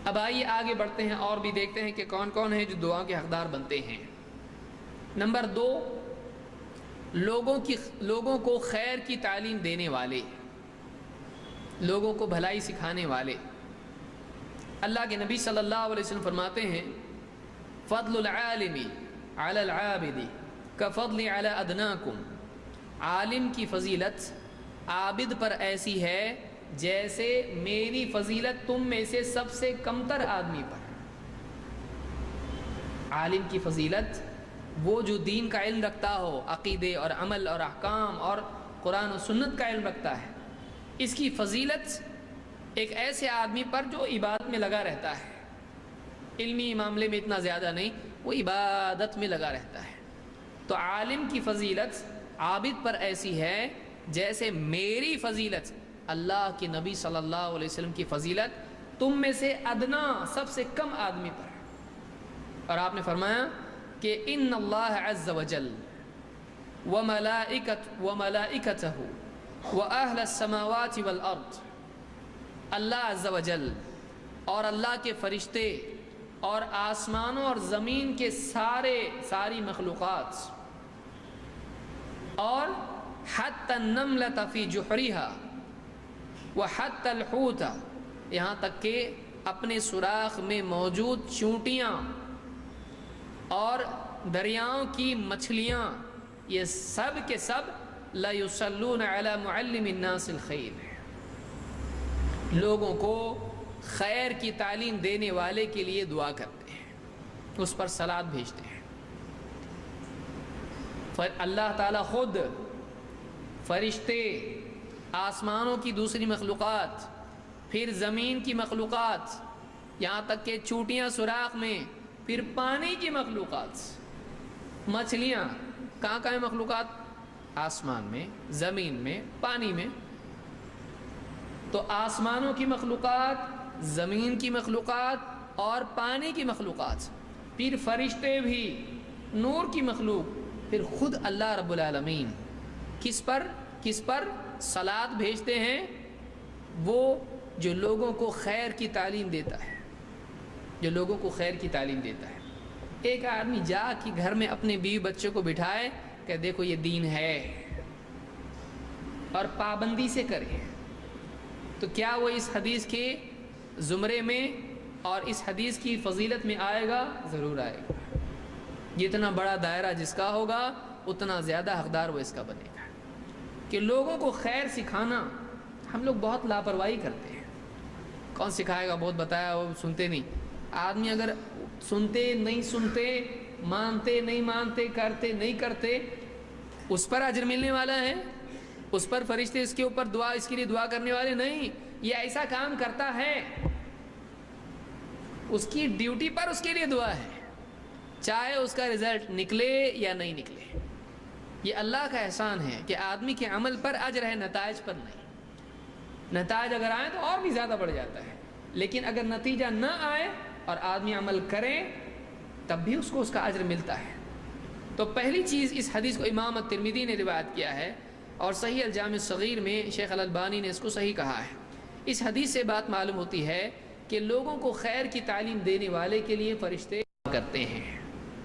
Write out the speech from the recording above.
اب آئیے آگے بڑھتے ہیں اور بھی دیکھتے ہیں کہ کون کون ہیں جو دعا کے حقدار بنتے ہیں۔ نمبر 2، لوگوں کو خیر کی تعلیم دینے والے، لوگوں کو بھلائی سکھانے والے۔ اللہ کے نبی صلی اللہ علیہ وسلم فرماتے ہیں فضل العالم علی العابد کفضل علی ادناکم، عالم کی فضیلت عابد پر ایسی ہے جیسے میری فضیلت تم میں سے سب سے کمتر آدمی پر۔ عالم کی فضیلت وہ جو دین کا علم رکھتا ہو، عقیدے اور عمل اور احکام اور قرآن و سنت کا علم رکھتا ہے، اس کی فضیلت ایک ایسے آدمی پر جو عبادت میں لگا رہتا ہے، علمی معاملے میں اتنا زیادہ نہیں، وہ عبادت میں لگا رہتا ہے۔ تو عالم کی فضیلت عابد پر ایسی ہے جیسے میری فضیلت، اللہ کے نبی صلی اللہ علیہ وسلم کی فضیلت، تم میں سے ادنا، سب سے کم آدمی پر۔ اور آپ نے فرمایا کہ ان اللہ عز وجل وملائکتہ واہل السماوات والارض، اللہ عز وجل اور اللہ کے فرشتے اور آسمانوں اور زمین کے ساری مخلوقات، اور حتی النملۃ فی جحرہا وحتی الحوت، یہاں تک کہ اپنے سوراخ میں موجود چونٹیاں اور دریاؤں کی مچھلیاں، یہ سب کے سب لَيُصَلُّونَ عَلَى مُعَلِّمِ النَّاسِ الْخَيْرِ، لوگوں کو خیر کی تعلیم دینے والے کے لیے دعا کرتے ہیں، اس پر صلوات بھیجتے ہیں۔ اللہ تعالیٰ خود، فرشتے، آسمانوں کی دوسری مخلوقات، پھر زمین کی مخلوقات، یہاں تک کہ چونٹیاں سوراخ میں، پھر پانی کی مخلوقات، مچھلیاں، کہاں کہاں مخلوقات؟ آسمان میں، زمین میں، پانی میں۔ تو آسمانوں کی مخلوقات، زمین کی مخلوقات اور پانی کی مخلوقات، پھر فرشتے بھی، نور کی مخلوق، پھر خود اللہ رب العالمین کس پر صلوات بھیجتے ہیں؟ وہ جو لوگوں کو خیر کی تعلیم دیتا ہے، جو لوگوں کو خیر کی تعلیم دیتا ہے۔ ایک آدمی جا کے گھر میں اپنے بیوی بچوں کو بٹھائے کہ دیکھو یہ دین ہے، اور پابندی سے کرے، تو کیا وہ اس حدیث کے زمرے میں اور اس حدیث کی فضیلت میں آئے گا؟ ضرور آئے گا۔ جتنا بڑا دائرہ جس کا ہوگا اتنا زیادہ حقدار وہ اس کا بنے گا۔ کہ لوگوں کو خیر سکھانا، ہم لوگ بہت لاپرواہی کرتے ہیں۔ کون سکھائے گا؟ بہت بتایا، وہ سنتے نہیں۔ آدمی اگر سنتے نہیں سنتے، مانتے نہیں مانتے، کرتے نہیں کرتے، اس پر اجر ملنے والا ہے، اس پر فرشتے اس کے اوپر اس کے لیے دعا کرنے والے نہیں۔ یہ ایسا کام کرتا ہے، اس کی ڈیوٹی پر اس کے لیے دعا ہے، چاہے اس کا رزلٹ نکلے یا نہیں نکلے۔ یہ اللہ کا احسان ہے کہ آدمی کے عمل پر اجر ہے، نتائج پر نہیں۔ نتائج اگر آئیں تو اور بھی زیادہ بڑھ جاتا ہے، لیکن اگر نتیجہ نہ آئے اور آدمی عمل کرے تب بھی اس کو اس کا اجر ملتا ہے۔ تو پہلی چیز، اس حدیث کو امام الترمذی نے روایت کیا ہے، اور صحیح الجامع الصغیر میں شیخ الالبانی نے اس کو صحیح کہا ہے۔ اس حدیث سے بات معلوم ہوتی ہے کہ لوگوں کو خیر کی تعلیم دینے والے کے لیے فرشتے کرتے ہیں۔